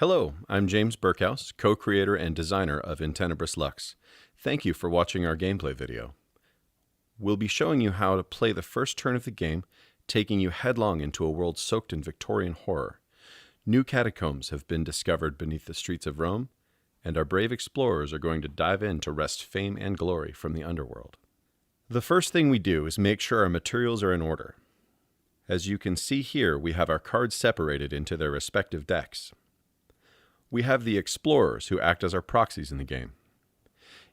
Hello, I'm James Burkhouse, co-creator and designer of Tenebris Lux. Thank you for watching our gameplay video. We'll be showing you how to play the first turn of the game, taking you headlong into a world soaked in Victorian horror. New catacombs have been discovered beneath the streets of Rome, and our brave explorers are going to dive in to wrest fame and glory from the underworld. The first thing we do is make sure our materials are in order. As you can see here, we have our cards separated into their respective decks. We have the explorers, who act as our proxies in the game.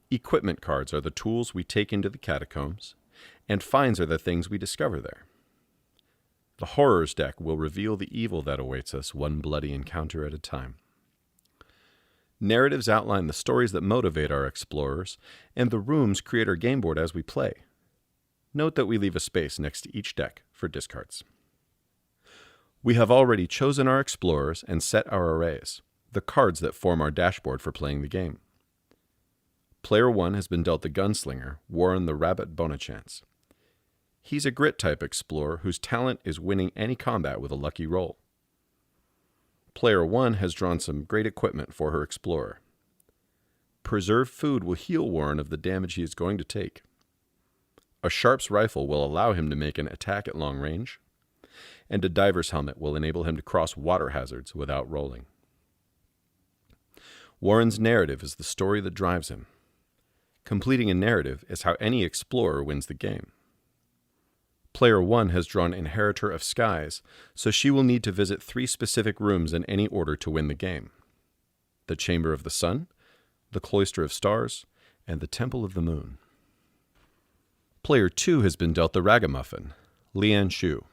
Equipment cards are the tools we take into the catacombs, and finds are the things we discover there. The horrors deck will reveal the evil that awaits us one bloody encounter at a time. Narratives outline the stories that motivate our explorers, and the rooms create our game board as we play. Note that we leave a space next to each deck for discards. We have already chosen our explorers and set our arrays, the cards that form our dashboard for playing the game. Player 1 has been dealt the gunslinger, Warren the Rabbit Bonachance. He's a grit-type explorer whose talent is winning any combat with a lucky roll. Player 1 has drawn some great equipment for her explorer. Preserved food will heal Warren of the damage he is going to take. A sharp's rifle will allow him to make an attack at long range, and a diver's helmet will enable him to cross water hazards without rolling. Warren's narrative is the story that drives him. Completing a narrative is how any explorer wins the game. Player 1 has drawn Inheritor of Skies, so she will need to visit 3 specific rooms in any order to win the game: the Chamber of the Sun, the Cloister of Stars, and the Temple of the Moon. Player 2 has been dealt the Ragamuffin, Lian Shu.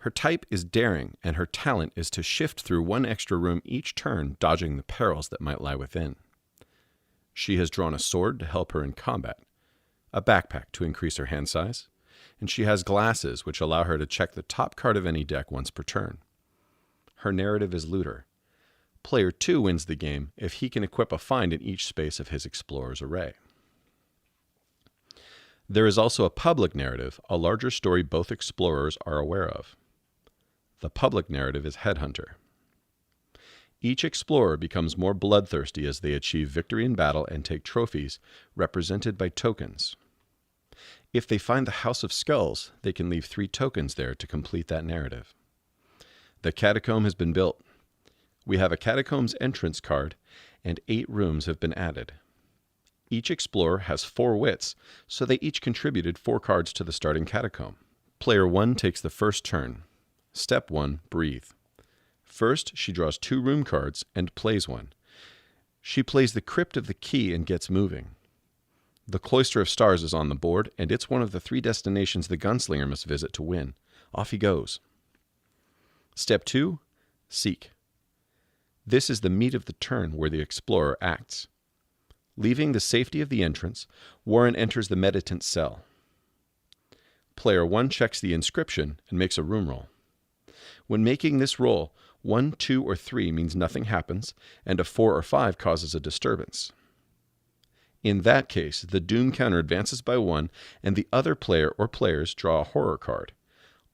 Her type is daring, and her talent is to shift through 1 extra room each turn, dodging the perils that might lie within. She has drawn a sword to help her in combat, a backpack to increase her hand size, and she has glasses which allow her to check the top card of any deck once per turn. Her narrative is Looter. Player 2 wins the game if he can equip a find in each space of his explorer's array. There is also a public narrative, a larger story both explorers are aware of. The public narrative is Headhunter. Each explorer becomes more bloodthirsty as they achieve victory in battle and take trophies represented by tokens. If they find the House of Skulls, they can leave 3 tokens there to complete that narrative. The catacomb has been built. We have a catacombs entrance card, and 8 rooms have been added. Each explorer has 4 wits, so they each contributed 4 cards to the starting catacomb. Player 1 takes the first turn. Step 1, breathe. First, she draws 2 room cards and plays one. She plays the Crypt of the Key and gets moving. The Cloister of Stars is on the board, and it's one of the 3 destinations the gunslinger must visit to win. Off he goes. Step 2, seek. This is the meat of the turn where the explorer acts. Leaving the safety of the entrance, Warren enters the meditant's cell. Player 1 checks the inscription and makes a room roll. When making this roll, 1, 2, or 3 means nothing happens, and a 4 or 5 causes a disturbance. In that case, the doom counter advances by 1, and the other player or players draw a horror card.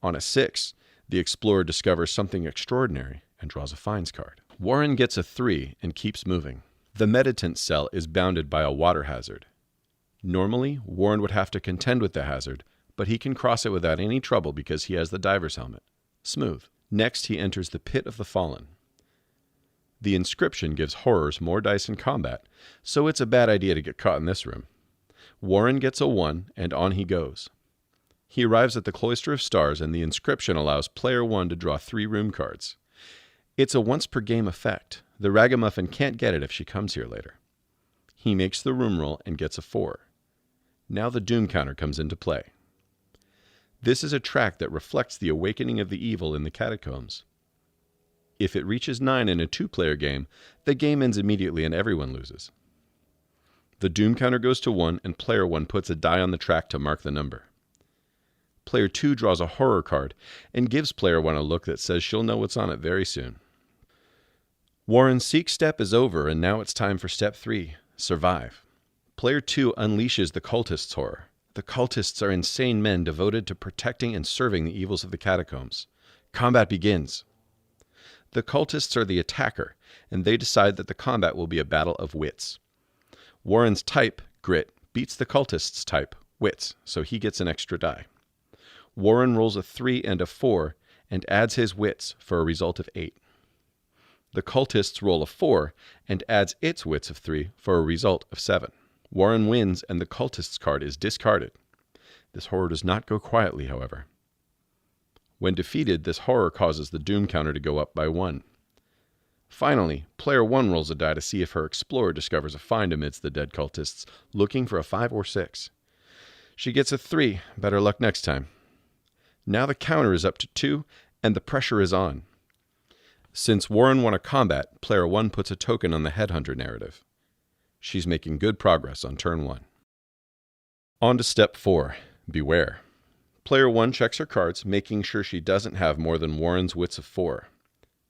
On a 6, the explorer discovers something extraordinary and draws a finds card. Warren gets a 3 and keeps moving. The meditant's cell is bounded by a water hazard. Normally, Warren would have to contend with the hazard, but he can cross it without any trouble because he has the diver's helmet. Smooth. Next, he enters the Pit of the Fallen. The inscription gives horrors more dice in combat, so it's a bad idea to get caught in this room. Warren gets a 1, and on he goes. He arrives at the Cloister of Stars, and the inscription allows player 1 to draw 3 room cards. It's a once-per-game effect. The Ragamuffin can't get it if she comes here later. He makes the room roll and gets a 4. Now the doom counter comes into play. This is a track that reflects the awakening of the evil in the catacombs. If it reaches 9 in a 2-player game, the game ends immediately and everyone loses. The doom counter goes to 1, and player 1 puts a die on the track to mark the number. Player 2 draws a horror card and gives player 1 a look that says she'll know what's on it very soon. Warren's seek step is over, and now it's time for step 3, survive. Player 2 unleashes the cultists' horror. The cultists are insane men devoted to protecting and serving the evils of the catacombs. Combat begins. The cultists are the attacker, and they decide that the combat will be a battle of wits. Warren's type, Grit, beats the cultist's type, Wits, so he gets an extra die. Warren rolls a 3 and a 4 and adds his wits for a result of 8. The cultists roll a 4 and adds its wits of 3 for a result of 7. Warren wins and the cultist's card is discarded. This horror does not go quietly, however. When defeated, this horror causes the doom counter to go up by 1. Finally, player 1 rolls a die to see if her explorer discovers a find amidst the dead cultists, looking for a 5 or 6. She gets a 3, better luck next time. Now the counter is up to 2, and the pressure is on. Since Warren won a combat, player 1 puts a token on the Headhunter narrative. She's making good progress on turn 1. On to step 4, Beware. Player 1 checks her cards, making sure she doesn't have more than Warren's wits of 4.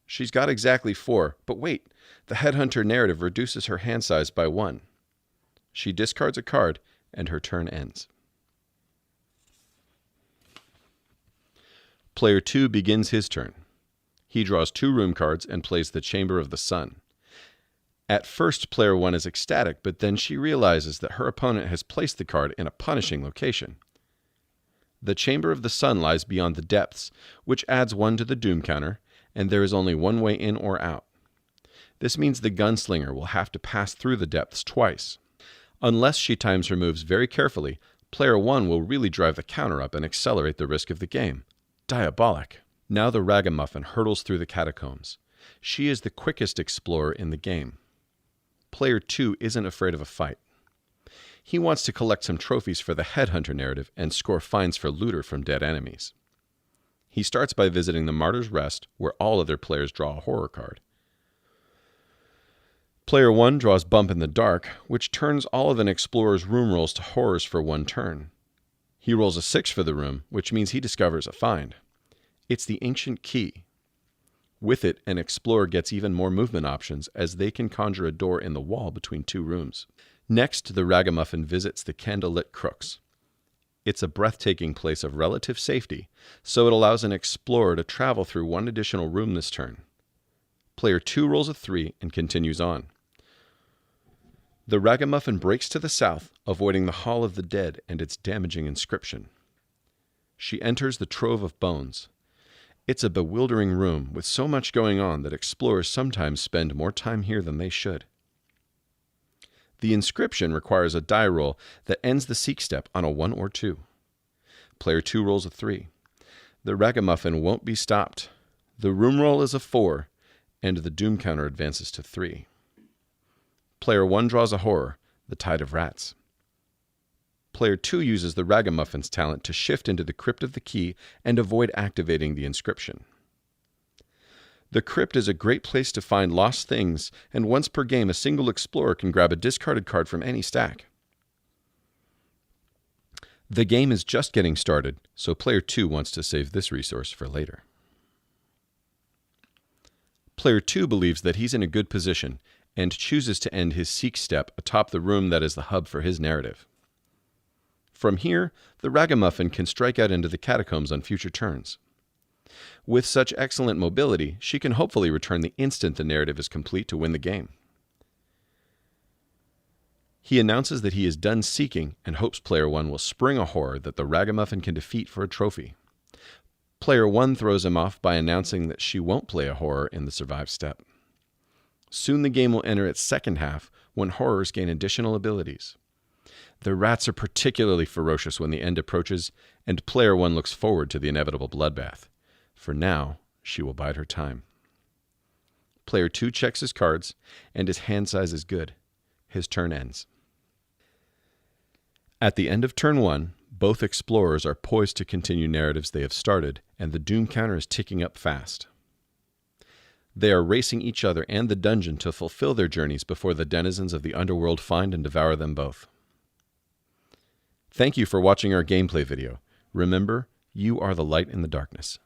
She's got exactly 4, but wait, the Headhunter narrative reduces her hand size by 1. She discards a card, and her turn ends. Player 2 begins his turn. He draws 2 room cards and plays the Chamber of the Sun. At first, player 1 is ecstatic, but then she realizes that her opponent has placed the card in a punishing location. The Chamber of the Sun lies beyond the depths, which adds 1 to the doom counter, and there is only one way in or out. This means the gunslinger will have to pass through the depths twice. Unless she times her moves very carefully, player 1 will really drive the counter up and accelerate the risk of the game. Diabolic. Now the ragamuffin hurtles through the catacombs. She is the quickest explorer in the game. Player 2 isn't afraid of a fight. He wants to collect some trophies for the Headhunter narrative and score finds for looter from dead enemies. He starts by visiting the Martyr's Rest, where all other players draw a horror card. Player 1 draws Bump in the Dark, which turns all of an explorer's room rolls to horrors for 1 turn. He rolls a 6 for the room, which means he discovers a find. It's the Ancient Key. With it, an explorer gets even more movement options, as they can conjure a door in the wall between 2 rooms. Next, the ragamuffin visits the Candlelit Crooks. It's a breathtaking place of relative safety, so it allows an explorer to travel through 1 additional room this turn. Player 2 rolls a 3 and continues on. The ragamuffin breaks to the south, avoiding the Hall of the Dead and its damaging inscription. She enters the Trove of Bones. It's a bewildering room with so much going on that explorers sometimes spend more time here than they should. The inscription requires a die roll that ends the seek step on a 1 or 2. Player 2 rolls a 3. The ragamuffin won't be stopped. The room roll is a 4, and the doom counter advances to 3. Player 1 draws a horror, the Tide of Rats. Player 2 uses the ragamuffin's talent to shift into the Crypt of the Key and avoid activating the inscription. The crypt is a great place to find lost things, and once per game a single explorer can grab a discarded card from any stack. The game is just getting started, so player 2 wants to save this resource for later. Player 2 believes that he's in a good position, and chooses to end his seek step atop the room that is the hub for his narrative. From here, the ragamuffin can strike out into the catacombs on future turns. With such excellent mobility, she can hopefully return the instant the narrative is complete to win the game. He announces that he is done seeking and hopes player 1 will spring a horror that the ragamuffin can defeat for a trophy. Player 1 throws him off by announcing that she won't play a horror in the survive step. Soon the game will enter its second half, when horrors gain additional abilities. The rats are particularly ferocious when the end approaches, and player 1 looks forward to the inevitable bloodbath. For now, she will bide her time. Player 2 checks his cards, and his hand size is good. His turn ends. At the end of turn 1, both explorers are poised to continue narratives they have started, and the doom counter is ticking up fast. They are racing each other and the dungeon to fulfill their journeys before the denizens of the underworld find and devour them both. Thank you for watching our gameplay video. Remember, you are the light in the darkness.